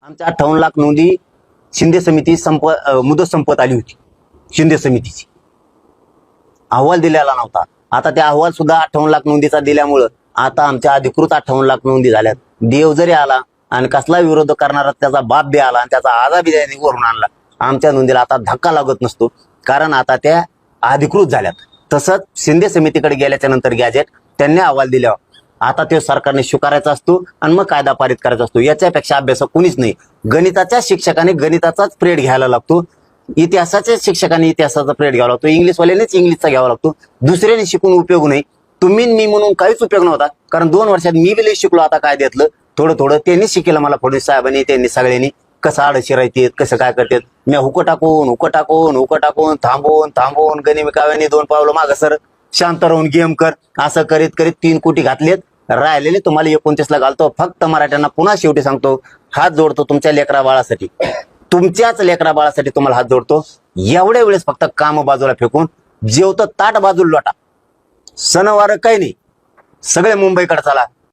आमच्या 58 लाख नोंदी शिंदे समिती मुदत संपत आली होती. शिंदे समितीची अहवाल दिलेला नव्हता. आता त्या अहवाल सुद्धा 58 लाख नोंदीचा दिल्यामुळं आता आमच्या अधिकृत 58 लाख नोंदी झाल्यात. देव जरी आला आणि कसला विरोध करणारा त्याचा बाप बी आला आणि त्याचा आजा बी वरून आणला, आमच्या नोंदीला आता धक्का लागत नसतो, कारण आता त्या अधिकृत झाल्यात. तसंच शिंदे समितीकडे गेल्याच्या नंतर गॅजेट त्यांनी अहवाल दिल्यावर आता ते सरकारने स्वीकारायचा असतो आणि मग कायदा पारित करायचा असतो. याच्यापेक्षा अभ्यासक कुणीच नाही. गणिताच्या शिक्षकाने गणिताचाच पिरियड घ्यायला लागतो, इतिहासाच्या शिक्षकाने इतिहासाचा पिरियड घ्यावा लागतो, इंग्लिशवाल्यानेच इंग्लिशचा घ्यावा लागतो. दुसऱ्याने शिकून उपयोग नाही. तुम्ही मी म्हणून काहीच उपयोग नव्हता, कारण 2 वर्षात मी बी शिकलो. आता काय देतलं थोडं थोडं त्यांनी शिकेलं मला, फडणवीस साहेबांनी, त्यांनी सगळ्यांनी कसं आडशिरायचे, कसं काय करतात. मी हुकं टाकून थांबवून गणिमिकाव्याने 2 पावलं मागं सर, शांत राहून गेम कर, असं करीत करीत 3 कोटी घातलेत. राहिलेले तुम्हाला 29 ला घालतो. फक्त मराठ्यांना पुन्हा शेवटी सांगतो, हात जोडतो तुमच्या लेकरा बाळासाठी, तुमच्याच लेकरा बाळासाठी तुम्हाला हात जोडतो. एवढ्या वेळेस फक्त काम बाजूला फेकून जेवतं ताट बाजूला लोटा. सणवार काही नाही, सगळे मुंबईकडे चला.